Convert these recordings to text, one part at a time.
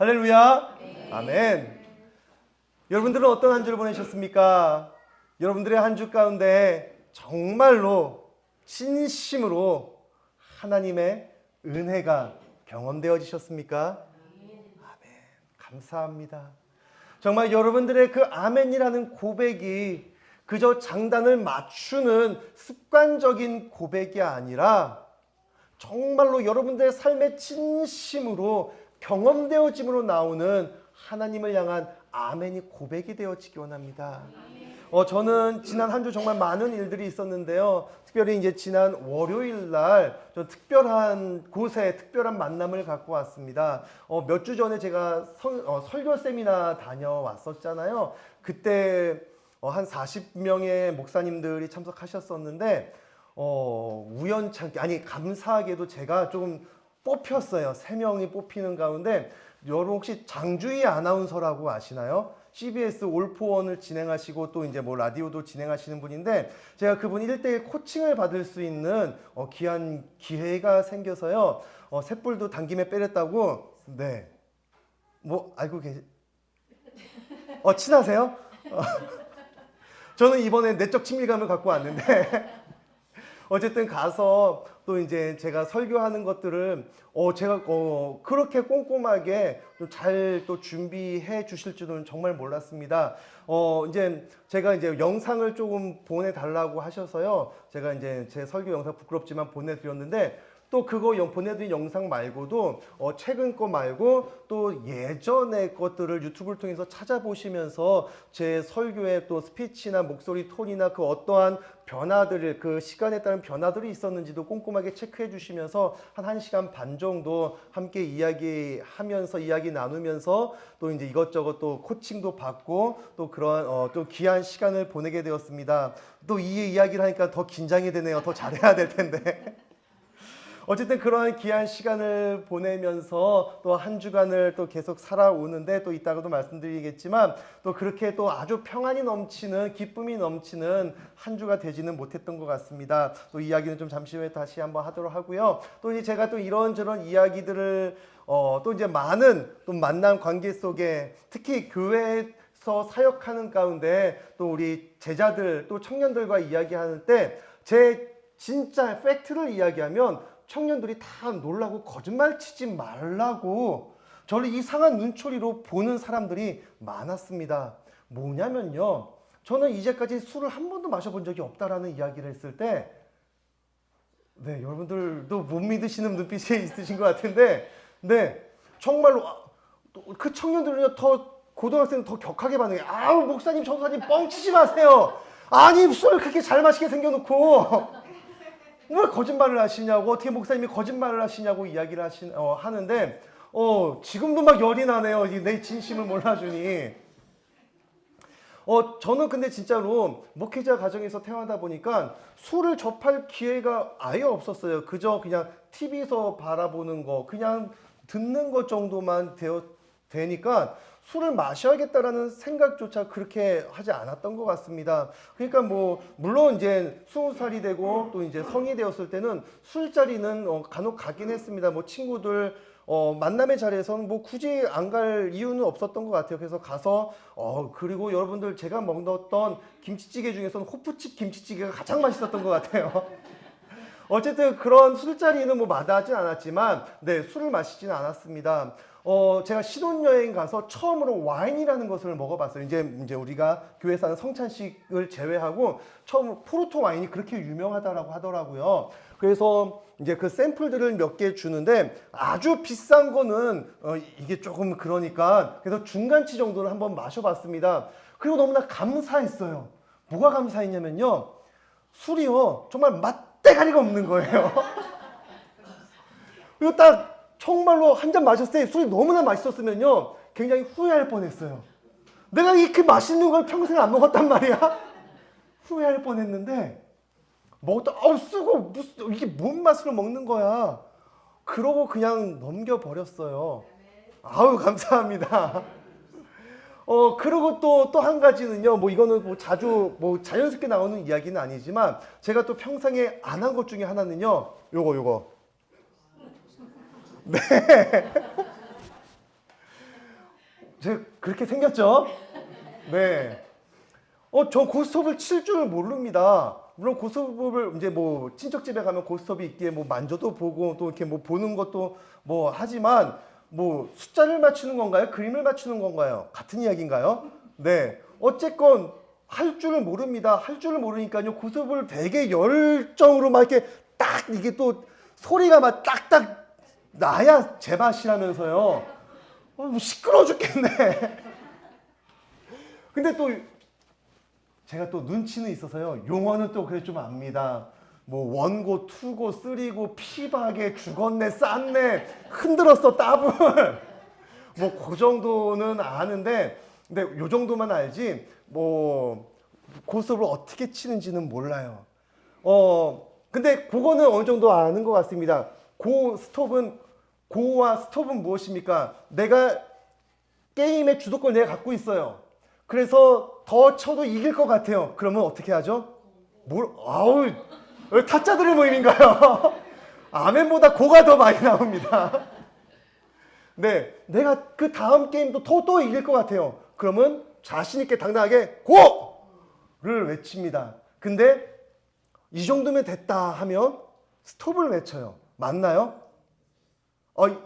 할렐루야. 아멘. 여러분들은 어떤 한 주를 보내셨습니까? 여러분들의 한 주 가운데 정말로 진심으로 하나님의 은혜가 경험되어지셨습니까? 아멘. 감사합니다. 정말 여러분들의 그 아멘이라는 고백이 그저 장단을 맞추는 습관적인 고백이 아니라 정말로 여러분들의 삶의 진심으로 경험되어짐으로 나오는 하나님을 향한 아멘이 고백이 되어지기 원합니다. 저는 지난 한 주 정말 많은 일들이 있었는데요. 특별히 이제 지난 월요일 날 좀 특별한 곳에 특별한 만남을 갖고 왔습니다. 몇 주 전에 제가 설교 세미나 다녀왔었잖아요. 그때 한 40명의 목사님들이 참석하셨었는데 우연찮게 감사하게도 제가 좀 뽑혔어요. 3명이 뽑히는 가운데 여러분 혹시 장주희 아나운서라고 아시나요? CBS 올포원을 진행하시고 또 이제 뭐 라디오도 진행하시는 분인데 제가 그분 1대1 코칭을 받을 수 있는 귀한 기회가 생겨서요. 셋불도 당김에 빼랬다고. 네. 뭐 알고 계시? 친하세요? 저는 이번에 내적 친밀감을 갖고 왔는데 어쨌든 가서 또 이제 제가 설교하는 것들을 제가 그렇게 꼼꼼하게 잘 또 준비해 주실 줄은 정말 몰랐습니다. 이제 제가 이제 영상을 조금 보내달라고 하셔서요. 제가 이제 제 설교 영상 부끄럽지만 보내드렸는데 또 그거 보내드린 영상 말고도 최근 거 말고 또 예전의 것들을 유튜브를 통해서 찾아보시면서 제 설교의 또 스피치나 목소리 톤이나 그 어떠한 변화들을 그 시간에 따른 변화들이 있었는지도 꼼꼼하게 체크해 주시면서 한 1시간 반 정도 함께 이야기하면서 이야기 나누면서 또 이제 이것저것 또 코칭도 받고 또 그런 또 귀한 시간을 보내게 되었습니다. 또 이 이야기를 하니까 더 긴장이 되네요. 더 잘해야 될 텐데. 어쨌든 그러한 귀한 시간을 보내면서 또 한 주간을 또 계속 살아오는데 또 이따가도 말씀드리겠지만 또 그렇게 또 아주 평안이 넘치는 기쁨이 넘치는 한 주가 되지는 못했던 것 같습니다. 또 이야기는 좀 잠시 후에 다시 한번 하도록 하고요. 또 이제 제가 또 이런저런 이야기들을 또 이제 많은 또 만남 관계 속에 특히 교회에서 사역하는 가운데 또 우리 제자들 또 청년들과 이야기하는 때 제 진짜 팩트를 이야기하면 청년들이 다 놀라고 거짓말 치지 말라고 저를 이상한 눈초리로 보는 사람들이 많았습니다. 뭐냐면요. 저는 이제까지 술을 한 번도 마셔본 적이 없다라는 이야기를 했을 때 네, 여러분들도 못 믿으시는 눈빛이 있으신 것 같은데 네, 정말로 그 청년들은 더 고등학생은 더 격하게 반응해요. 아우 목사님 전도사님 뻥치지 마세요. 아니 술을 그렇게 잘 마시게 생겨놓고 왜 거짓말을 하시냐고 어떻게 목사님이 거짓말을 하시냐고 이야기를 하는데 지금도 막 열이 나네요. 내 진심을 몰라주니. 저는 근데 진짜로 목회자 가정에서 태어나다 보니까 술을 접할 기회가 아예 없었어요. 그저 그냥 TV에서 바라보는 거 그냥 듣는 것 정도만 되니까 술을 마셔야겠다라는 생각조차 그렇게 하지 않았던 것 같습니다. 그러니까 뭐 물론 이제 20살이 되고 또 이제 성이 되었을 때는 술자리는 간혹 가긴 했습니다. 뭐 친구들 만남의 자리에서는 뭐 굳이 안 갈 이유는 없었던 것 같아요. 그래서 가서 그리고 여러분들 제가 먹었던 김치찌개 중에서는 호프집 김치찌개가 가장 맛있었던 것 같아요. 어쨌든 그런 술자리는 뭐 마다하진 않았지만 네, 술을 마시지는 않았습니다. 제가 신혼여행 가서 처음으로 와인이라는 것을 먹어봤어요. 이제 우리가 교회에서 하는 성찬식을 제외하고 처음 포르토 와인이 그렇게 유명하다라고 하더라고요. 그래서 이제 그 샘플들을 몇 개 주는데 아주 비싼 거는 이게 조금 그러니까 그래서 중간치 정도는 한번 마셔봤습니다. 그리고 너무나 감사했어요. 뭐가 감사했냐면요. 술이요. 정말 맛대가리가 없는 거예요. 그리고 딱 정말로 한 잔 마셨을 때 술이 너무나 맛있었으면요 굉장히 후회할 뻔했어요. 내가 이렇게 맛있는 걸 평생 안 먹었단 말이야. 후회할 뻔했는데 먹었다 쓰고 무슨 이게 뭔 맛으로 먹는 거야. 그러고 그냥 넘겨버렸어요. 아우 감사합니다. 그리고 또 한 가지는요, 뭐 이거는 뭐 자주 뭐 자연스럽게 나오는 이야기는 아니지만 제가 또 평생에 안 한 것 중에 하나는요, 요거. 네. 제가 그렇게 생겼죠? 네. 전 고스톱을 칠 줄 모릅니다. 물론 고스톱을 이제 뭐 친척집에 가면 고스톱이 있기에 뭐 만져도 보고 또 이렇게 뭐 보는 것도 뭐 하지만 뭐 숫자를 맞추는 건가요? 그림을 맞추는 건가요? 같은 이야기인가요? 네. 어쨌건 할 줄을 모릅니다. 할 줄을 모르니까요. 고스톱을 되게 열정으로 막 이렇게 딱 이게 또 소리가 막 딱딱 나야 제맛이라면서요. 뭐 시끄러워 죽겠네. 근데 또 제가 또 눈치는 있어서요. 용어는 또 그래 좀 압니다. 뭐 원고, 투고, 쓰리고, 피박에 죽었네, 쌌네, 흔들었어, 따블. 뭐 그 정도는 아는데, 근데 요 정도만 알지. 뭐 고스톱을 어떻게 치는지는 몰라요. 근데 그거는 어느 정도 아는 것 같습니다. 고와 스톱은 무엇입니까? 내가 게임의 주도권 내가 갖고 있어요. 그래서 더 쳐도 이길 것 같아요. 그러면 어떻게 하죠? 아우, 여기 타짜들의 모임인가요? 아멘보다 고가 더 많이 나옵니다. 네, 내가 그 다음 게임도 또 이길 것 같아요. 그러면 자신있게 당당하게 고를 외칩니다. 근데 이 정도면 됐다 하면 스톱을 외쳐요. 맞나요?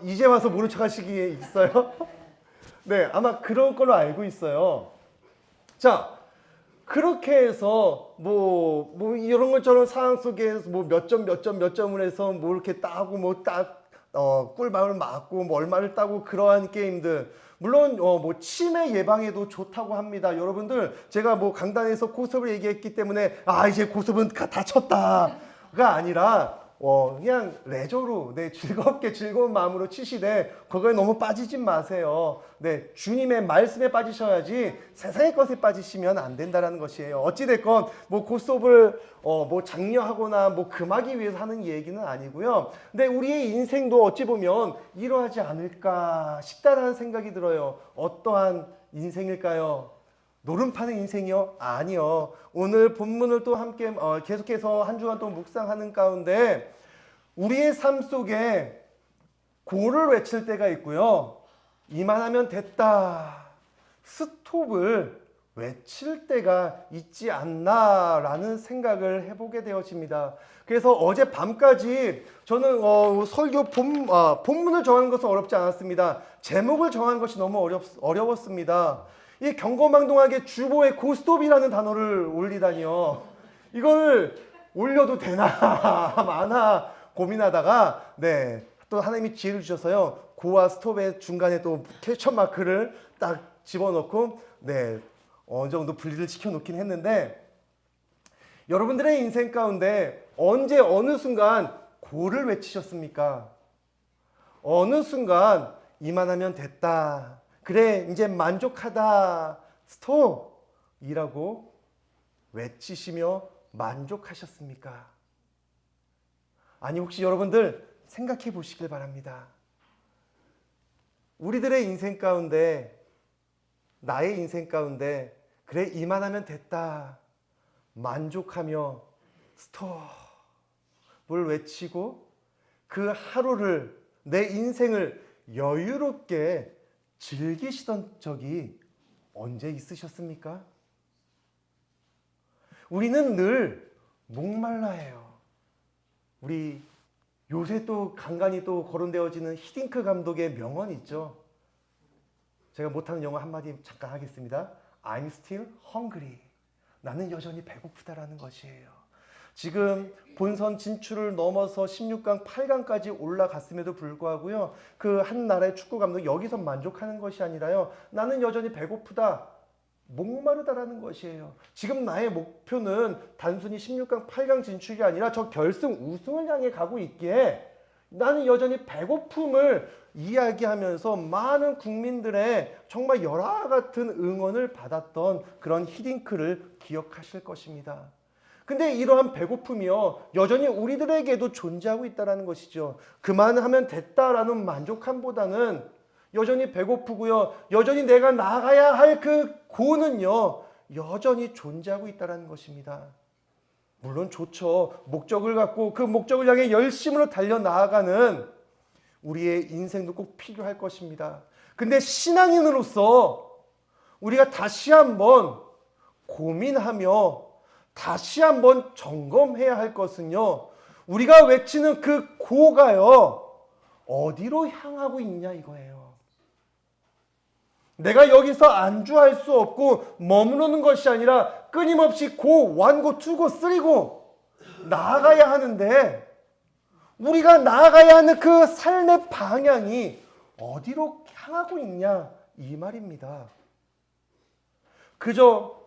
이제 와서 모른 척 하시기에 있어요? 네, 아마 그런 걸로 알고 있어요. 자, 그렇게 해서 뭐 이런 것처럼 상황 속에서 뭐 몇 점을 해서 뭐 이렇게 따고 뭐 꿀밤을 맞고 뭐 얼마를 따고 그러한 게임들. 물론 뭐 치매 예방에도 좋다고 합니다. 여러분들 제가 뭐 강단에서 고스톱을 얘기했기 때문에 이제 고스톱은 다 쳤다가 아니라 그냥 레저로 즐겁게 즐거운 마음으로 치시되 그거에 너무 빠지지 마세요. 네, 주님의 말씀에 빠지셔야지 세상의 것에 빠지시면 안 된다라는 것이에요. 어찌 됐건 뭐 고스톱을 뭐 장려하거나 뭐 금하기 위해서 하는 얘기는 아니고요. 근데 우리의 인생도 어찌 보면 이러하지 않을까 싶다라는 생각이 들어요. 어떠한 인생일까요? 노름 파는 인생이요? 아니요. 오늘 본문을 또 함께 계속해서 한 주간 또 묵상하는 가운데 우리의 삶 속에 고를 외칠 때가 있고요. 이만하면 됐다. 스톱을 외칠 때가 있지 않나라는 생각을 해보게 되어집니다. 그래서 어제 밤까지 저는 설교 본문을 정하는 것은 어렵지 않았습니다. 제목을 정하는 것이 너무 어려웠습니다. 이 경거망동하게 주보에 고스톱이라는 단어를 올리다니요. 이걸 올려도 되나 마나 고민하다가 또 하나님이 지혜를 주셔서요. 고와 스톱의 중간에 또 캡처 마크를 딱 집어넣고 어느 정도 분리를 시켜놓긴 했는데 여러분들의 인생 가운데 언제 어느 순간 고를 외치셨습니까? 어느 순간 이만하면 됐다. 그래 이제 만족하다. 스톱이라고 외치시며 만족하셨습니까? 아니 혹시 여러분들 생각해 보시길 바랍니다. 우리들의 인생 가운데 나의 인생 가운데 그래 이만하면 됐다. 만족하며 스톱을 외치고 그 하루를 내 인생을 여유롭게 즐기시던 적이 언제 있으셨습니까? 우리는 늘 목말라해요. 우리 요새 또 간간히 또 거론되어지는 히딩크 감독의 명언 있죠. 제가 못하는 영어 한마디 잠깐 하겠습니다. I'm still hungry. 나는 여전히 배고프다라는 것이에요. 지금 본선 진출을 넘어서 16강, 8강까지 올라갔음에도 불구하고요. 그 한 나라의 축구 감독이 여기서 만족하는 것이 아니라요. 나는 여전히 배고프다. 목마르다라는 것이에요. 지금 나의 목표는 단순히 16강, 8강 진출이 아니라 저 결승 우승을 향해 가고 있기에 나는 여전히 배고픔을 이야기하면서 많은 국민들의 정말 열화 같은 응원을 받았던 그런 히딩크를 기억하실 것입니다. 근데 이러한 배고픔이요 여전히 우리들에게도 존재하고 있다는 것이죠. 그만하면 됐다라는 만족함보다는 여전히 배고프고요. 여전히 내가 나가야 할 그 고는요. 여전히 존재하고 있다는 것입니다. 물론 좋죠. 목적을 갖고 그 목적을 향해 열심으로 달려나가는 우리의 인생도 꼭 필요할 것입니다. 근데 신앙인으로서 우리가 다시 한번 고민하며 다시 한번 점검해야 할 것은요, 우리가 외치는 그 고가요, 어디로 향하고 있냐 이거예요. 내가 여기서 안주할 수 없고 머무르는 것이 아니라 끊임없이 고, 완고, 투고, 쓰리고 나아가야 하는데, 우리가 나아가야 하는 그 삶의 방향이 어디로 향하고 있냐 이 말입니다. 그저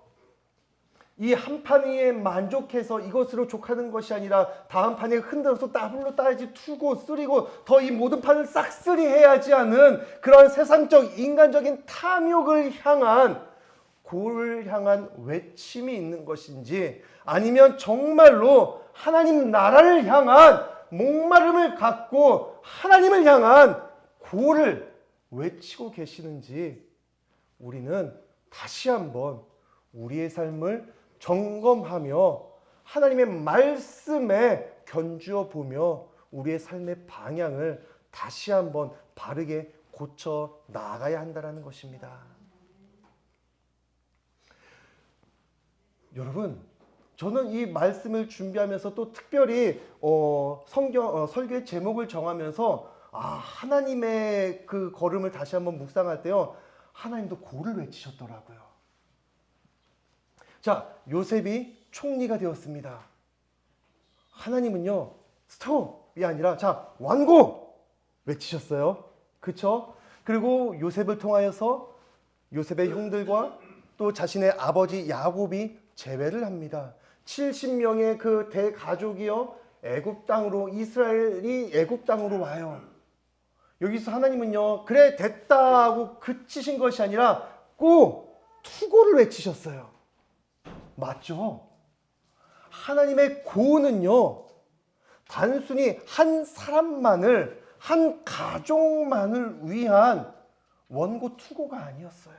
이 한 판에 만족해서 이것으로 족하는 것이 아니라 다음 판에 흔들어서 더블로 따야지, 투고 쓰리고 더 이 모든 판을 싹쓸이 해야지 하는 그런 세상적 인간적인 탐욕을 향한, 고를 향한 외침이 있는 것인지, 아니면 정말로 하나님 나라를 향한 목마름을 갖고 하나님을 향한 고를 외치고 계시는지, 우리는 다시 한번 우리의 삶을 점검하며 하나님의 말씀에 견주어 보며 우리의 삶의 방향을 다시 한번 바르게 고쳐 나가야 한다는 것입니다. 여러분, 저는 이 말씀을 준비하면서 또 특별히 설교의 제목을 정하면서 하나님의 그 걸음을 다시 한번 묵상할 때요, 하나님도 고를 외치셨더라고요. 자, 요셉이 총리가 되었습니다. 하나님은요, 스톱이 아니라 자, 완고 외치셨어요. 그렇죠? 그리고 요셉을 통하여서 요셉의 형들과 또 자신의 아버지 야곱이 재회를 합니다. 70명의 그 대가족이요, 애굽 땅으로, 이스라엘이 애굽 땅으로 와요. 여기서 하나님은요, 그래 됐다 하고 그치신 것이 아니라 꼭 투고를 외치셨어요. 맞죠? 하나님의 고는요, 단순히 한 사람만을, 한 가족만을 위한 원고 투고가 아니었어요.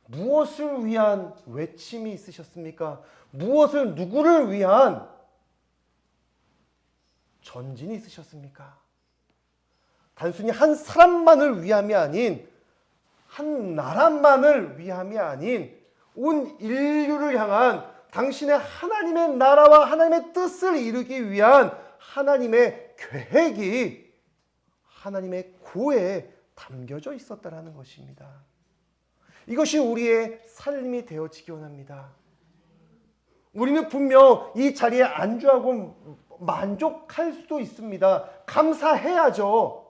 무엇을 위한 외침이 있으셨습니까? 무엇을, 누구를 위한 전진이 있으셨습니까? 단순히 한 사람만을 위함이 아닌, 한 나라만을 위함이 아닌 온 인류를 향한 당신의 하나님의 나라와 하나님의 뜻을 이루기 위한 하나님의 계획이 하나님의 고에 담겨져 있었다는 것입니다. 이것이 우리의 삶이 되어지기 원합니다. 우리는 분명 이 자리에 안주하고 만족할 수도 있습니다. 감사해야죠.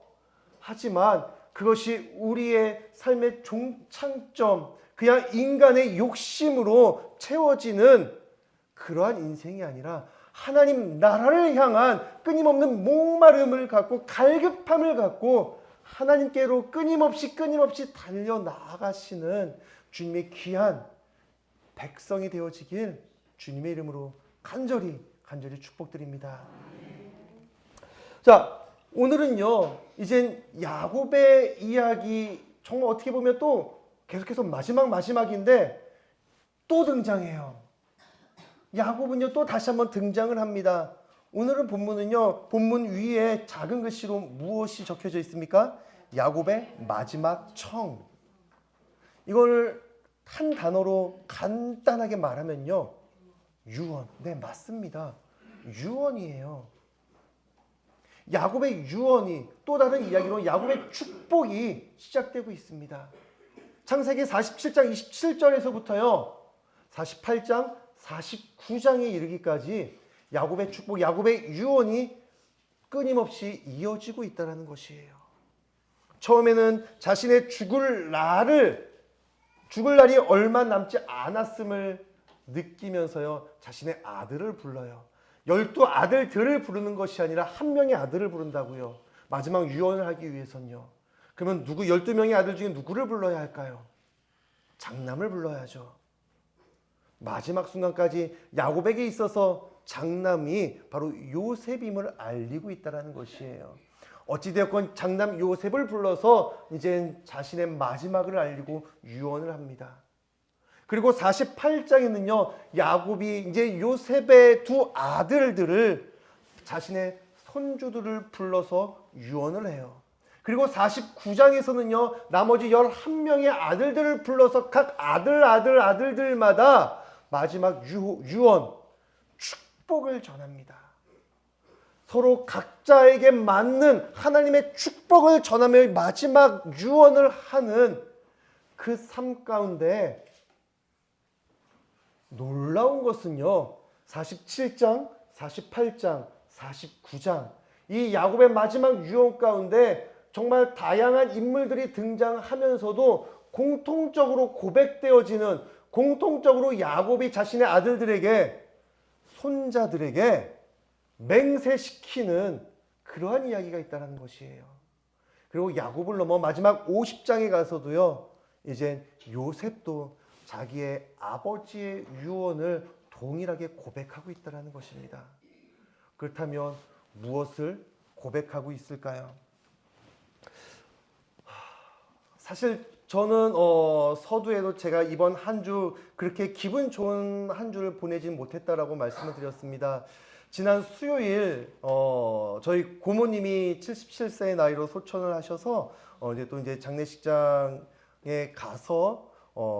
하지만 그것이 우리의 삶의 종착점, 그냥 인간의 욕심으로 채워지는 그러한 인생이 아니라 하나님 나라를 향한 끊임없는 목마름을 갖고 갈급함을 갖고 하나님께로 끊임없이 달려나가시는 주님의 귀한 백성이 되어지길 주님의 이름으로 간절히 축복드립니다. 자, 오늘은요, 이젠 야곱의 이야기, 정말 어떻게 보면 또 계속해서 마지막인데 또 등장해요. 야곱은요, 또 다시 한번 등장을 합니다. 오늘은 본문은요, 본문 위에 작은 글씨로 무엇이 적혀져 있습니까? 야곱의 마지막 청. 이걸 한 단어로 간단하게 말하면요, 유언. 네, 맞습니다. 유언이에요. 야곱의 유언이, 또 다른 이야기로 야곱의 축복이 시작되고 있습니다. 창세기 47장 27절에서부터요, 48장 49장에 이르기까지 야곱의 축복, 야곱의 유언이 끊임없이 이어지고 있다는 것이에요. 처음에는 자신의 죽을 날이 얼마 남지 않았음을 느끼면서요, 자신의 아들을 불러요. 12아들들을 부르는 것이 아니라 한 명의 아들을 부른다고요. 마지막 유언을 하기 위해서는요. 그러면 12명의 아들 중에 누구를 불러야 할까요? 장남을 불러야죠. 마지막 순간까지 야곱에게 있어서 장남이 바로 요셉임을 알리고 있다는 것이에요. 어찌되었건 장남 요셉을 불러서 이제 자신의 마지막을 알리고 유언을 합니다. 그리고 48장에는요, 야곱이 이제 요셉의 두 아들들을, 자신의 손주들을 불러서 유언을 해요. 그리고 49장에서는요, 나머지 11명의 아들들을 불러서 각 아들들마다 마지막 유언, 축복을 전합니다. 서로 각자에게 맞는 하나님의 축복을 전하며 마지막 유언을 하는 그 삶 가운데 놀라운 것은요, 47장, 48장, 49장, 이 야곱의 마지막 유언 가운데 정말 다양한 인물들이 등장하면서도 공통적으로 고백되어지는, 공통적으로 야곱이 자신의 아들들에게, 손자들에게 맹세시키는 그러한 이야기가 있다는 것이에요. 그리고 야곱을 넘어 마지막 50장에 가서도요, 이제 요셉도 자기의 아버지의 유언을 동일하게 고백하고 있다는 것입니다. 그렇다면 무엇을 고백하고 있을까요? 사실 저는 서두에도 제가 이번 한 주 그렇게 기분 좋은 한 주를 보내진 못했다라고 말씀을 드렸습니다. 지난 수요일 저희 고모님이 77세의 나이로 소천을 하셔서 이제 장례식장에 가서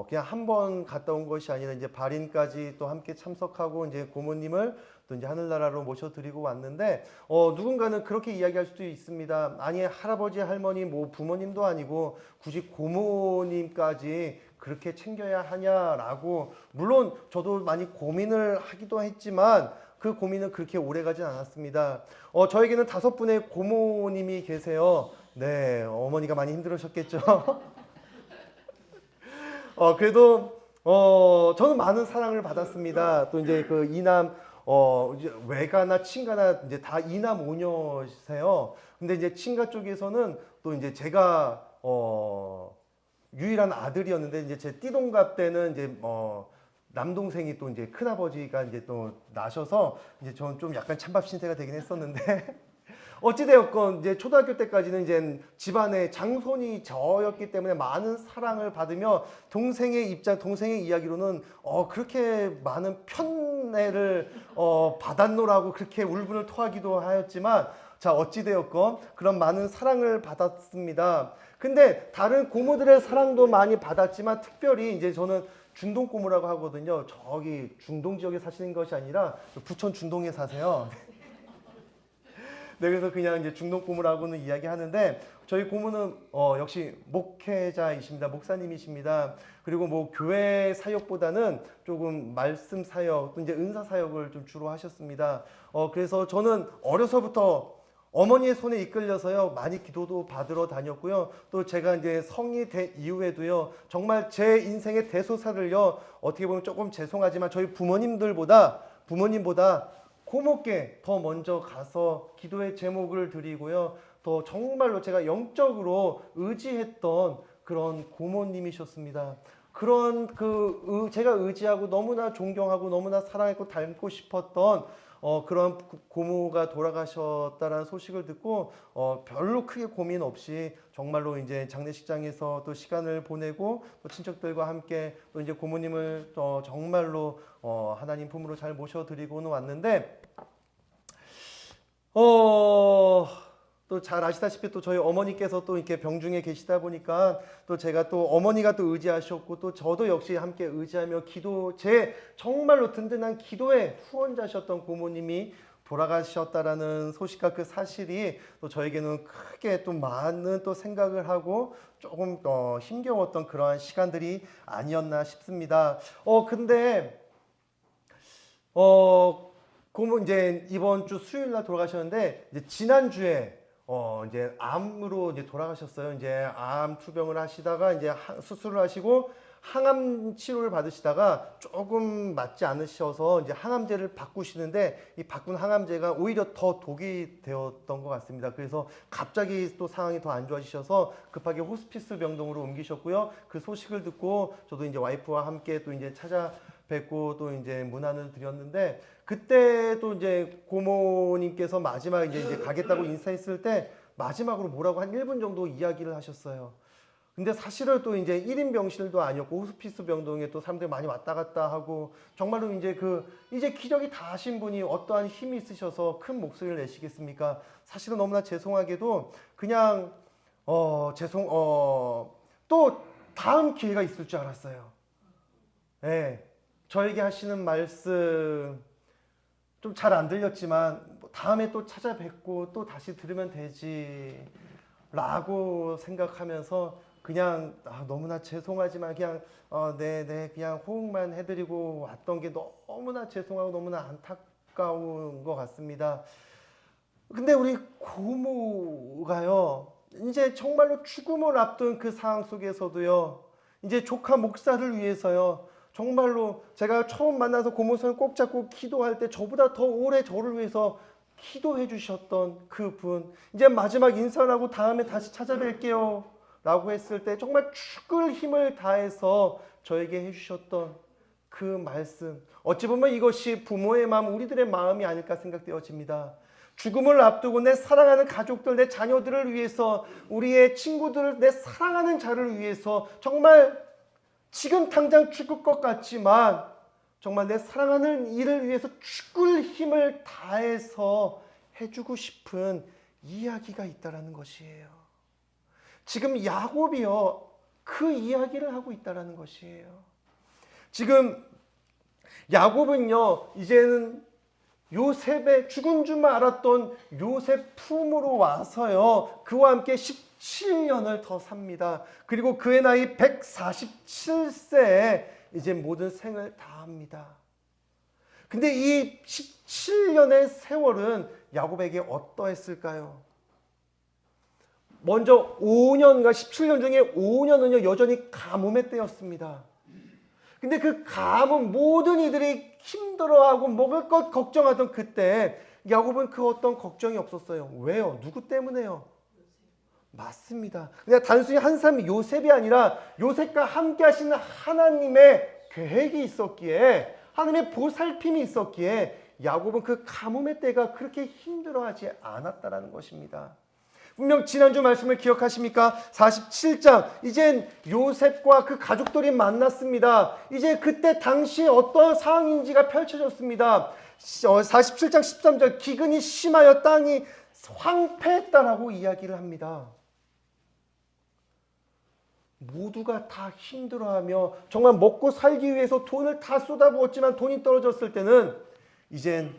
그냥 한 번 갔다 온 것이 아니라 이제 발인까지 또 함께 참석하고 이제 고모님을 또 이제 하늘나라로 모셔드리고 왔는데 누군가는 그렇게 이야기할 수도 있습니다. 아니, 할아버지, 할머니, 뭐 부모님도 아니고 굳이 고모님까지 그렇게 챙겨야 하냐라고, 물론 저도 많이 고민을 하기도 했지만 그 고민은 그렇게 오래 가진 않았습니다. 저에게는 5분의 고모님이 계세요. 네, 어머니가 많이 힘들으셨겠죠. 그래도 저는 많은 사랑을 받았습니다. 또 이제 그 이남 이제 외가나 친가나 이제 다 이남 오녀세요. 근데 이제 친가 쪽에서는 또 이제 제가 유일한 아들이었는데, 이제 제 띠동갑 때는 이제 남동생이 또 이제 큰아버지가 이제 또 나셔서 이제 저는 좀 약간 찬밥 신세가 되긴 했었는데 어찌되었건 이제 초등학교 때까지는 이제 집안의 장손이 저였기 때문에 많은 사랑을 받으며, 동생의 이야기로는 그렇게 많은 편애를 받았노라고 그렇게 울분을 토하기도 하였지만, 자, 어찌되었건 그런 많은 사랑을 받았습니다. 근데 다른 고모들의 사랑도 많이 받았지만, 특별히 이제 저는 중동 고모라고 하거든요. 저기 중동 지역에 사시는 것이 아니라 부천 중동에 사세요. 네, 그래서 그냥 이제 중동 고모라고는 이야기하는데, 저희 고모는 역시 목회자이십니다. 목사님이십니다. 그리고 뭐 교회 사역보다는 조금 말씀 사역, 또 이제 은사 사역을 좀 주로 하셨습니다. 그래서 저는 어려서부터 어머니의 손에 이끌려서요, 많이 기도도 받으러 다녔고요. 또 제가 이제 성이 된 이후에도요, 정말 제 인생의 대소사를요, 어떻게 보면 조금 죄송하지만 저희 부모님보다 고모께 더 먼저 가서 기도의 제목을 드리고요. 또 정말로 제가 영적으로 의지했던 그런 고모님이셨습니다. 그런 제가 의지하고 너무나 존경하고 너무나 사랑했고 닮고 싶었던 그런 고모가 돌아가셨다라는 소식을 듣고 별로 크게 고민 없이 정말로 이제 장례식장에서 또 시간을 보내고, 또 친척들과 함께 또 이제 고모님을 정말로 하나님 품으로 잘 모셔드리고는 왔는데, 또 잘 아시다시피 또 저희 어머니께서 또 이렇게 병중에 계시다 보니까 또 제가 또 어머니가 또 의지하셨고, 또 저도 역시 함께 의지하며 제 정말로 든든한 기도의 후원자셨던 고모님이 돌아가셨다라는 소식과 그 사실이 또 저에게는 크게 또 많은 또 생각을 하고 조금 힘겨웠던 그러한 시간들이 아니었나 싶습니다. 근데 고모 이제 이번 주 수요일 날 돌아가셨는데, 이제 지난주에 이제 암으로 이제 돌아가셨어요. 이제 암 투병을 하시다가 이제 수술을 하시고 항암 치료를 받으시다가 조금 맞지 않으셔서 이제 항암제를 바꾸시는데, 이 바꾼 항암제가 오히려 더 독이 되었던 것 같습니다. 그래서 갑자기 또 상황이 더 안 좋아지셔서 급하게 호스피스 병동으로 옮기셨고요. 그 소식을 듣고 저도 이제 와이프와 함께 또 이제 찾아뵙고 또 이제 문안을 드렸는데, 그때 또 이제 고모님께서 마지막 이제 가겠다고 인사했을 때 마지막으로 뭐라고 한 1분 정도 이야기를 하셨어요. 근데 사실은 또 이제 1인 병실도 아니었고 호스피스 병동에 또 사람들이 많이 왔다 갔다 하고, 정말로 이제 기력이 다하신 분이 어떠한 힘이 있으셔서 큰 목소리를 내시겠습니까? 사실은 너무나 죄송하게도 그냥 또 다음 기회가 있을 줄 알았어요. 예, 저에게 하시는 말씀 좀 잘 안 들렸지만 다음에 또 찾아뵙고 또 다시 들으면 되지 라고 생각하면서 그냥 너무나 죄송하지만 그냥 네 그냥 호응만 해드리고 왔던 게 너무나 죄송하고 너무나 안타까운 것 같습니다. 근데 우리 고모가요 이제 정말로 죽음을 앞둔 그 상황 속에서도요 이제 조카 목사를 위해서요 정말로 제가 처음 만나서 고모 손을 꼭 잡고 기도할 때 저보다 더 오래 저를 위해서 기도해 주셨던 그분, 이제 마지막 인사를 하고 다음에 다시 찾아뵐게요 라고 했을 때 정말 죽을 힘을 다해서 저에게 해주셨던 그 말씀, 어찌 보면 이것이 부모의 마음, 우리들의 마음이 아닐까 생각되어집니다. 죽음을 앞두고 내 사랑하는 가족들, 내 자녀들을 위해서, 우리의 친구들을, 내 사랑하는 자를 위해서 정말 지금 당장 죽을 것 같지만 정말 내 사랑하는 이를 위해서 죽을 힘을 다해서 해주고 싶은 이야기가 있다라는 것이에요. 지금 야곱이요 그 이야기를 하고 있다라는 것이에요. 지금 야곱은요 이제는 요셉의 죽은 줄만 알았던 요셉 품으로 와서요 그와 함께 17년을 더 삽니다. 그리고 그의 나이 147세에 이제 모든 생을 다합니다. 근데 이 17년의 세월은 야곱에게 어떠했을까요? 먼저 5년과 17년 중에 5년은요 여전히 가뭄의 때였습니다. 근데 그 가뭄, 모든 이들이 힘들어하고 먹을 것 걱정하던 그때 야곱은 그 어떤 걱정이 없었어요. 왜요? 누구 때문에요? 맞습니다. 그냥 단순히 한 사람이 요셉이 아니라 요셉과 함께 하시는 하나님의 계획이 있었기에, 하나님의 보살핌이 있었기에 야곱은 그 가뭄의 때가 그렇게 힘들어하지 않았다라는 것입니다. 분명 지난주 말씀을 기억하십니까? 47장, 이젠 요셉과 그 가족들이 만났습니다. 이제 그때 당시 어떤 상황인지가 펼쳐졌습니다. 47장 13절, 기근이 심하여 땅이 황폐했다라고 이야기를 합니다. 모두가 다 힘들어하며 정말 먹고 살기 위해서 돈을 다 쏟아부었지만 돈이 떨어졌을 때는 이젠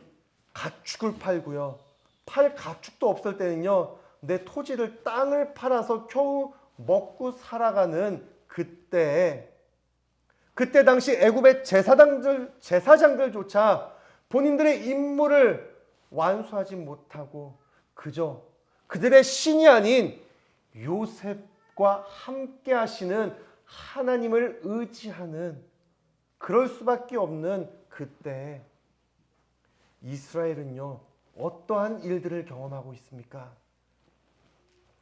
가축을 팔고요. 팔 가축도 없을 때는요. 내 토지를, 땅을 팔아서 겨우 먹고 살아가는 그때 당시 애굽의 제사장들조차 본인들의 임무를 완수하지 못하고 그저 그들의 신이 아닌 요셉과 함께 하시는 하나님을 의지하는, 그럴 수밖에 없는 그때 이스라엘은요 어떠한 일들을 경험하고 있습니까?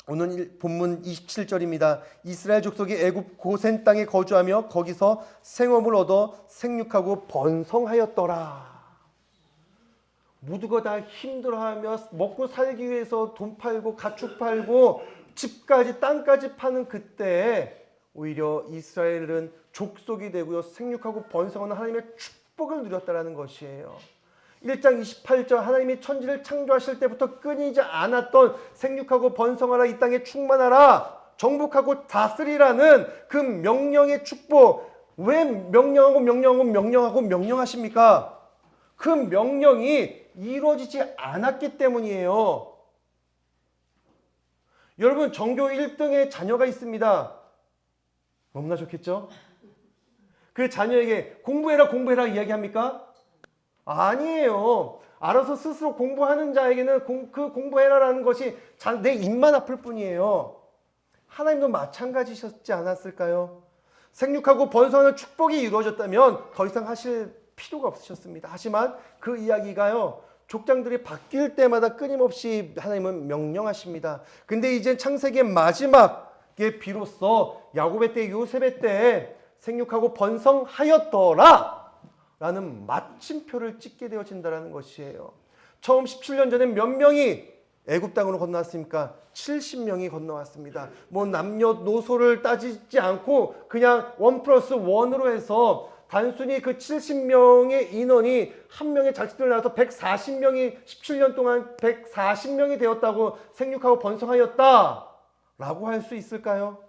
오늘 본문 27절입니다. 이스라엘 족속이 애굽 고센 땅에 거주하며 거기서 생업을 얻어 생육하고 번성하였더라. 모두가 다 힘들어하며 먹고 살기 위해서 돈 팔고 가축 팔고 집까지 땅까지 파는 그때에 오히려 이스라엘은 족속이 되고요 생육하고 번성하는 하나님의 축복을 누렸다는 것이에요. 1장 28절, 하나님이 천지를 창조하실 때부터 끊이지 않았던 생육하고 번성하라, 이 땅에 충만하라, 정복하고 다스리라는 그 명령의 축복. 왜 명령하십니까? 그 명령이 이루어지지 않았기 때문이에요. 여러분, 전교 1등의 자녀가 있습니다. 너무나 좋겠죠? 그 자녀에게 공부해라 이야기합니까? 아니에요. 알아서 스스로 공부하는 자에게는 그 공부해라라는 것이 내 입만 아플 뿐이에요. 하나님도 마찬가지셨지 않았을까요? 생육하고 번성하는 축복이 이루어졌다면 더 이상 하실 필요가 없으셨습니다. 하지만 그 이야기가요 족장들이 바뀔 때마다 끊임없이 하나님은 명령하십니다. 근데 이제 창세기의 마지막에 비로소 야곱의 때, 요셉의 때에 생육하고 번성하였더라 라는 마침표를 찍게 되어진다는 것이에요. 처음 17년 전에 몇 명이 애굽 땅으로 건너왔습니까? 70명이 건너왔습니다. 뭐 남녀노소를 따지지 않고 그냥 1+1으로 해서 단순히 그 70명의 인원이 한 명의 자식들 낳아서 140명이 17년 동안 140명이 되었다고, 생육하고 번성하였다 라고 할 수 있을까요?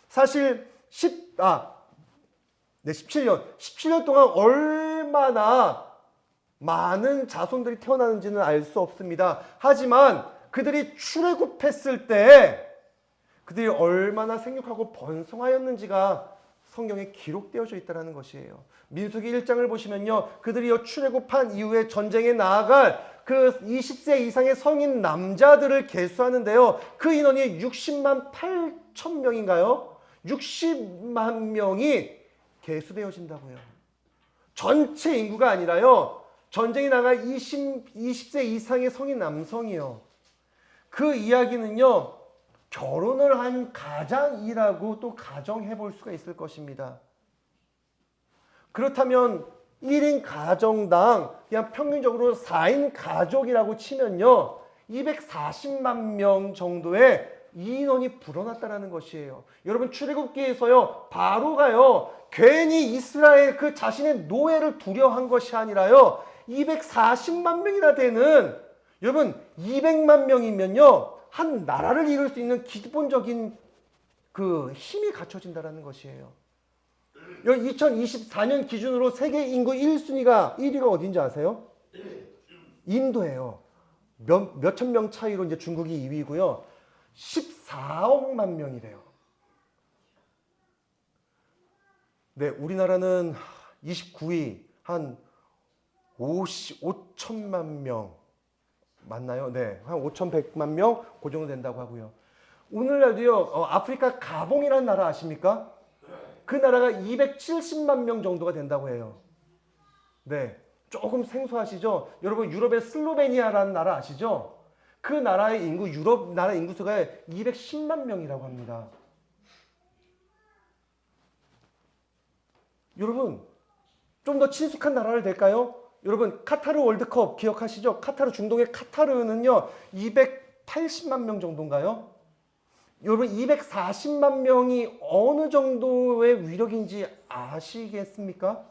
사실 17년 동안 얼마나 많은 자손들이 태어나는지는 알 수 없습니다. 하지만 그들이 출애굽했을 때 그들이 얼마나 생육하고 번성하였는지가 성경에 기록되어져 있다는 것이에요. 민수기 1장을 보시면요, 그들이 출애굽한 이후에 전쟁에 나아갈 그 20세 이상의 성인 남자들을 계수하는데요, 그 인원이 60만 8천 명인가요? 60만 명이 계수되어진다고요. 전체 인구가 아니라요, 전쟁에 나갈 20세 이상의 성인 남성이요. 그 이야기는요, 결혼을 한 가장이라고 또 가정해 볼 수가 있을 것입니다. 그렇다면 1인 가정당 그냥 평균적으로 4인 가족이라고 치면요, 240만 명 정도의 인원이 불어났다는 것이에요. 여러분, 출애굽기에서요, 바로가요 괜히 이스라엘 그 자신의 노예를 두려워한 것이 아니라요, 240만 명이나 되는, 여러분 200만 명이면요 한 나라를 이룰 수 있는 기본적인 그 힘이 갖춰진다는 것이에요. 여기 2024년 기준으로 세계 인구 1위가 어딘지 아세요? 인도예요. 몇천 명 차이로 이제 중국이 2위고요. 14억만 명이래요. 네, 우리나라는 29위, 한 5천만 명 맞나요? 네, 한 5,100만 명 그 정도 된다고 하고요. 오늘날도요, 아프리카 가봉이라는 나라 아십니까? 그 나라가 270만 명 정도가 된다고 해요. 네, 조금 생소하시죠? 여러분, 유럽의 슬로베니아라는 나라 아시죠? 그 나라의 유럽 나라 인구수가 210만 명이라고 합니다. 여러분, 좀 더 친숙한 나라를 될까요? 여러분, 카타르 월드컵 기억하시죠? 카타르, 중동의 카타르는요 280만 명 정도인가요? 여러분, 240만 명이 어느 정도의 위력인지 아시겠습니까?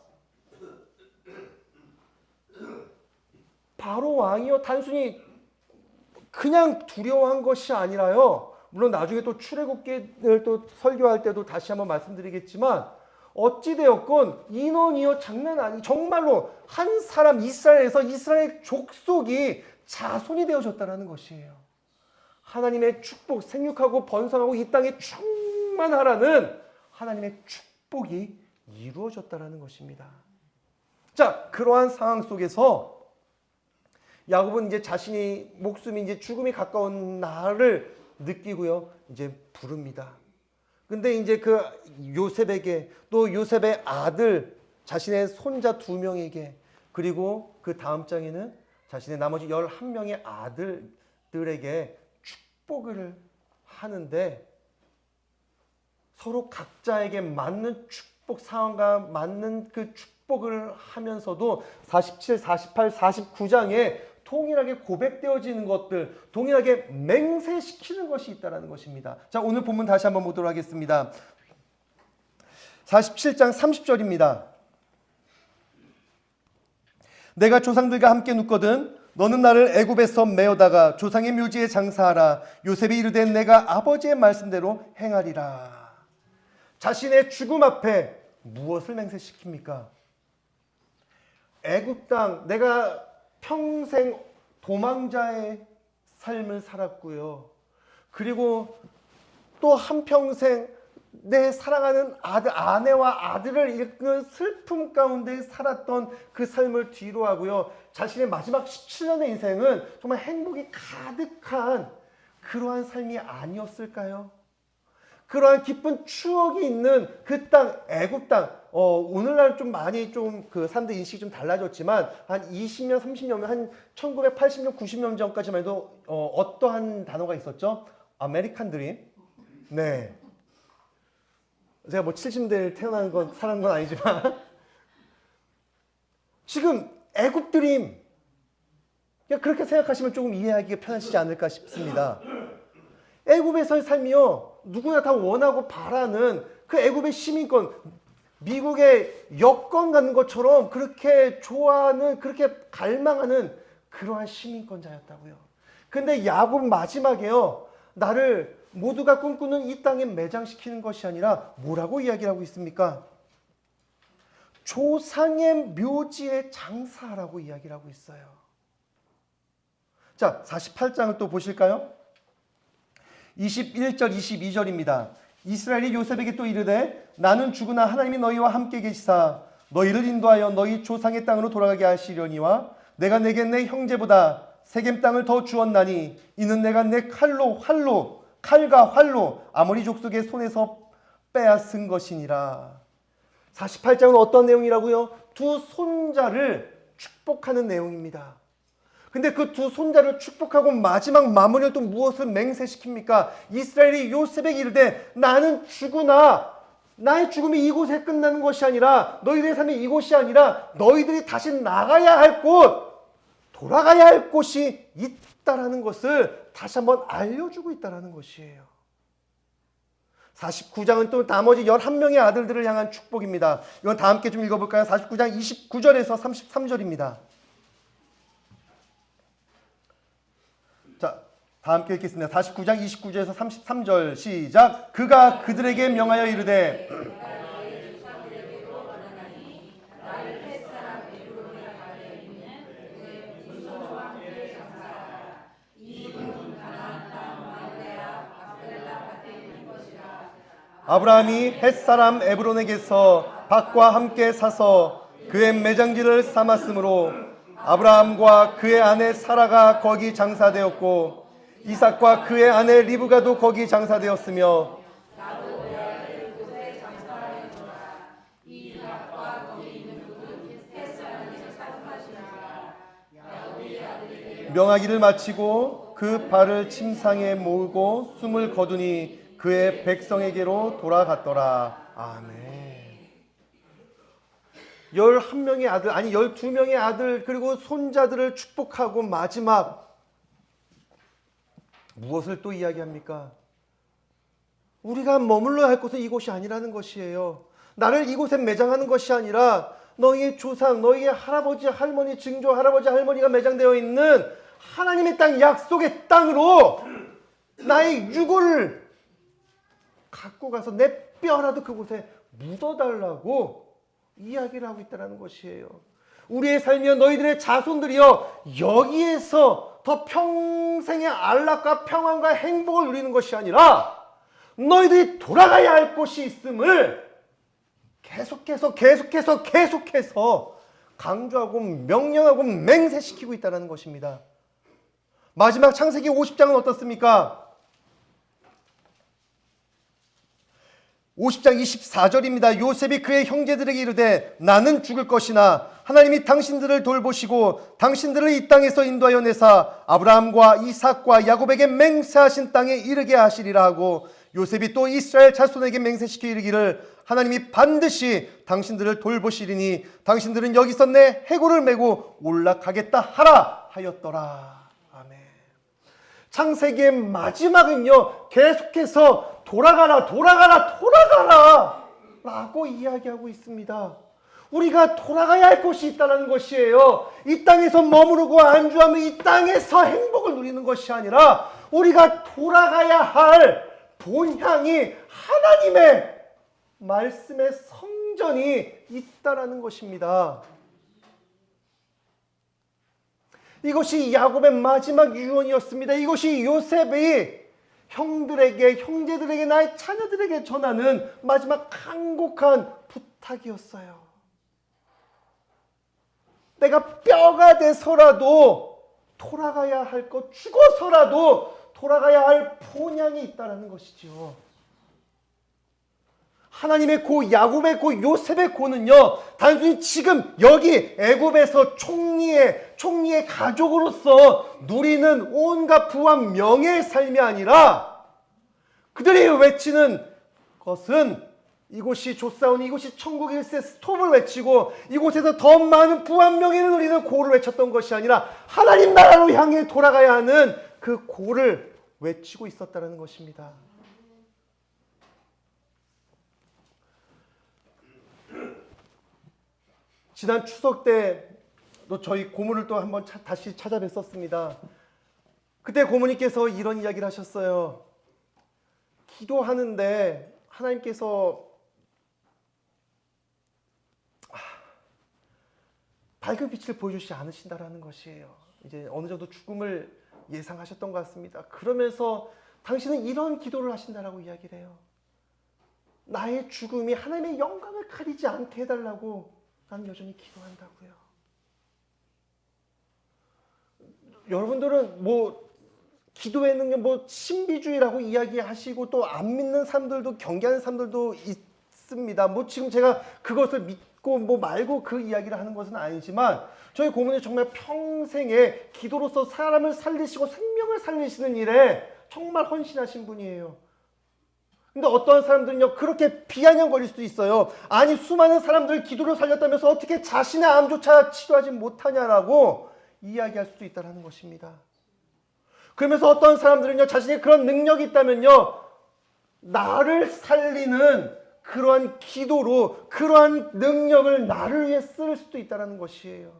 바로 왕이요, 단순히 그냥 두려워한 것이 아니라요, 물론 나중에 또 출애굽기를 또 설교할 때도 다시 한번 말씀드리겠지만, 어찌되었건 인원이요 장난 아니, 정말로 한 사람 이스라엘에서 이스라엘 족속이 자손이 되어졌다는 것이에요. 하나님의 축복, 생육하고 번성하고 이 땅에 충만하라는 하나님의 축복이 이루어졌다는 것입니다. 자, 그러한 상황 속에서 야곱은 이제 자신이 목숨이 이제 죽음이 가까운 날을 느끼고요, 이제 부릅니다. 근데 이제 그 요셉에게, 또 요셉의 아들, 자신의 손자 2명에게, 그리고 그 다음 장에는 자신의 나머지 11명의 아들들에게 축복을 하는데, 서로 각자에게 맞는 축복, 상황과 맞는 그 축복을 하면서도 47, 48, 49장에 동일하게 고백되어지는 것들, 동일하게 맹세시키는 것이 있다는 것입니다. 자, 오늘 본문 다시 한번 보도록 하겠습니다. 47장 30절입니다. 내가 조상들과 함께 눕거든 너는 나를 애굽에서 메어다가 조상의 묘지에 장사하라. 요셉이 이르되 내가 아버지의 말씀대로 행하리라. 자신의 죽음 앞에 무엇을 맹세시킵니까? 애굽 땅, 내가 평생 도망자의 삶을 살았고요. 그리고 또 한평생 내 사랑하는 아내와 아들을 잃는 슬픔 가운데 살았던 그 삶을 뒤로 하고요. 자신의 마지막 17년의 인생은 정말 행복이 가득한 그러한 삶이 아니었을까요? 그러한 기쁜 추억이 있는 그 땅, 애굽 땅. 오늘날 좀 많이 좀 그 사람들 인식이 좀 달라졌지만, 한 20년, 30년, 한 1980년, 90년 전까지만 해도 어떠한 단어가 있었죠? 아메리칸 드림. 네. 제가 뭐 70대 태어난 건, 살은 건 아니지만, 지금 애굽 드림. 그렇게 생각하시면 조금 이해하기가 편하시지 않을까 싶습니다. 애굽에서의 삶이요, 누구나 다 원하고 바라는 그 애굽의 시민권, 미국의 여권 갖는 것처럼 그렇게 좋아하는, 그렇게 갈망하는 그러한 시민권자였다고요. 근데 야곱 마지막에요, 나를 모두가 꿈꾸는 이 땅에 매장시키는 것이 아니라 뭐라고 이야기를 하고 있습니까? 조상의 묘지에 장사하라고 이야기를 하고 있어요. 자, 48장을 또 보실까요? 21절, 22절입니다. 이스라엘이 요셉에게 또 이르되 나는 죽으나 하나님이 너희와 함께 계시사 너희를 인도하여 너희 조상의 땅으로 돌아가게 하시려니와 내가 내게 내 형제보다 세겜 땅을 더 주었나니 이는 내가 내 칼과 활로 아모리 족속의 손에서 빼앗은 것이니라. 48장은 어떤 내용이라고요? 두 손자를 축복하는 내용입니다. 근데 그 두 손자를 축복하고 마지막 마무리를 또 무엇을 맹세시킵니까? 이스라엘이 요셉에게 이르되 나는 죽으나 나의 죽음이 이곳에 끝나는 것이 아니라 너희들의 삶이 이곳이 아니라 너희들이 다시 나가야 할 곳, 돌아가야 할 곳이 있다라는 것을 다시 한번 알려주고 있다라는 것이에요. 49장은 또 나머지 11명의 아들들을 향한 축복입니다. 이건 다 함께 좀 읽어볼까요? 49장 29절에서 33절입니다. 자, 다 함께 읽겠습니다. 49장 29절에서 33절 시작. 그가 그들에게 명하여 이르되 아브라함이 헷사람 에브론에게서 밭과 함께 사서 그의 매장지를 삼았으므로 아브라함과 그의 아내 사라가 거기 장사되었고 이삭과 그의 아내 리브가도 거기 장사되었으며 명하기를 마치고 그 발을 침상에 모으고 숨을 거두니 그의 백성에게로 돌아갔더라. 아멘. 11명의 아들, 아니 12명의 아들 그리고 손자들을 축복하고 마지막 무엇을 또 이야기합니까? 우리가 머물러야 할 곳은 이곳이 아니라는 것이에요. 나를 이곳에 매장하는 것이 아니라 너희의 조상, 너희의 할아버지, 할머니, 증조 할아버지, 할머니가 매장되어 있는 하나님의 땅, 약속의 땅으로 나의 유골을 갖고 가서 내 뼈라도 그곳에 묻어달라고 이야기를 하고 있다는 것이에요. 우리의 삶이여 너희들의 자손들이여 여기에서 더 평생의 안락과 평안과 행복을 누리는 것이 아니라 너희들이 돌아가야 할 곳이 있음을 계속해서 강조하고 명령하고 맹세시키고 있다는 것입니다. 마지막 창세기 50장은 어떻습니까? 50장 24절입니다. 요셉이 그의 형제들에게 이르되 나는 죽을 것이나 하나님이 당신들을 돌보시고 당신들을 이 땅에서 인도하여 내사 아브라함과 이삭과 야곱에게 맹세하신 땅에 이르게 하시리라 하고 요셉이 또 이스라엘 자손에게 맹세시켜 이르기를 하나님이 반드시 당신들을 돌보시리니 당신들은 여기서 내 해골을 메고 올라가겠다 하라 하였더라. 아멘. 창세기의 마지막은요 계속해서 돌아가라 라고 이야기하고 있습니다. 우리가 돌아가야 할 곳이 있다는 것이에요. 이 땅에서 머무르고 안주하며 이 땅에서 행복을 누리는 것이 아니라 우리가 돌아가야 할 본향이 하나님의 말씀의 성전이 있다라는 것입니다. 이것이 야곱의 마지막 유언이었습니다. 이것이 요셉이 형제들에게 나의 자녀들에게 전하는 마지막 간곡한 부탁이었어요. 내가 뼈가 돼서라도 돌아가야 할 것, 죽어서라도 돌아가야 할 본향이 있다는 것이죠. 하나님의 고, 야곱의 고, 요셉의 고는요 단순히 지금 여기 애굽에서 총리의 가족으로서 누리는 온갖 부와 명예의 삶이 아니라 그들이 외치는 것은 이곳이 좋사오니 이곳이 천국일세 스톱을 외치고 이곳에서 더 많은 부와 명예를 누리는 고를 외쳤던 것이 아니라 하나님 나라로 향해 돌아가야 하는 그 고를 외치고 있었다는 것입니다. 지난 추석 때도 저희 고모를 또 한번 다시 찾아뵀었습니다. 그때 고모님께서 이런 이야기를 하셨어요. 기도하는데 하나님께서 밝은 빛을 보여주시지 않으신다라는 것이에요. 이제 어느 정도 죽음을 예상하셨던 것 같습니다. 그러면서 당신은 이런 기도를 하신다라고 이야기를 해요. 나의 죽음이 하나님의 영광을 가리지 않게 해달라고 난 여전히 기도한다고요. 여러분들은 뭐 기도의 능력, 뭐 신비주의라고 이야기하시고 또 안 믿는 사람들도, 경계하는 사람들도 있습니다. 뭐 지금 제가 그것을 믿고 뭐 말고 그 이야기를 하는 것은 아니지만 저희 고모는 정말 평생에 기도로서 사람을 살리시고 생명을 살리시는 일에 정말 헌신하신 분이에요. 근데 어떤 사람들은요, 그렇게 비아냥거릴 수도 있어요. 아니, 수많은 사람들 기도로 살렸다면서 어떻게 자신의 암조차 치료하지 못하냐라고 이야기할 수도 있다는 것입니다. 그러면서 어떤 사람들은요, 자신의 그런 능력이 있다면요, 나를 살리는 그러한 기도로 그러한 능력을 나를 위해 쓸 수도 있다는 것이에요.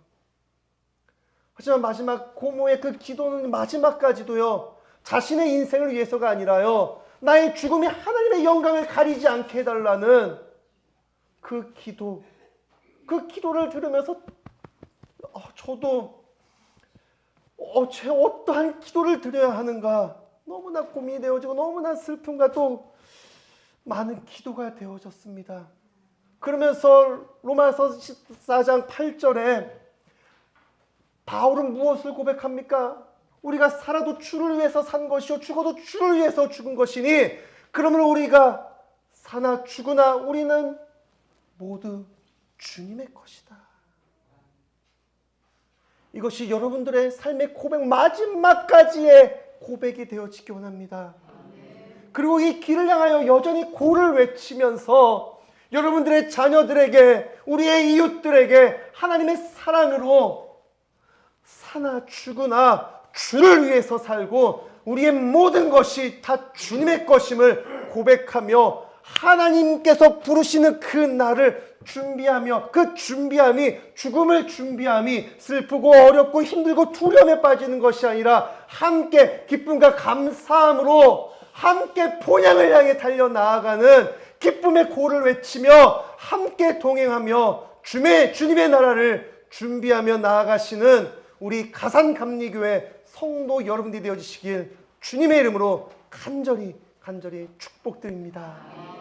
하지만 마지막 고모의 그 기도는 마지막까지도요, 자신의 인생을 위해서가 아니라요, 나의 죽음이 하나님의 영광을 가리지 않게 해달라는 그 기도를 들으면서 저도 제 어떠한 기도를 드려야 하는가 너무나 고민이 되어지고 너무나 슬픔과 또 많은 기도가 되어졌습니다. 그러면서 로마서 14장 8절에 바울은 무엇을 고백합니까? 우리가 살아도 주를 위해서 산 것이요 죽어도 주를 위해서 죽은 것이니 그러므로 우리가 사나 죽으나 우리는 모두 주님의 것이다. 이것이 여러분들의 삶의 고백 마지막까지의 고백이 되어지기 원합니다. 그리고 이 길을 향하여 여전히 고를 외치면서 여러분들의 자녀들에게, 우리의 이웃들에게 하나님의 사랑으로 사나 죽으나 주를 위해서 살고 우리의 모든 것이 다 주님의 것임을 고백하며 하나님께서 부르시는 그 날을 준비하며, 그 준비함이, 죽음을 준비함이 슬프고 어렵고 힘들고 두려움에 빠지는 것이 아니라 함께 기쁨과 감사함으로 함께 본향을 향해 달려나아가는 기쁨의 고를 외치며 함께 동행하며 주님의 나라를 준비하며 나아가시는 우리 가산감리교회 성도 여러분들이 되어주시길 주님의 이름으로 간절히 축복드립니다.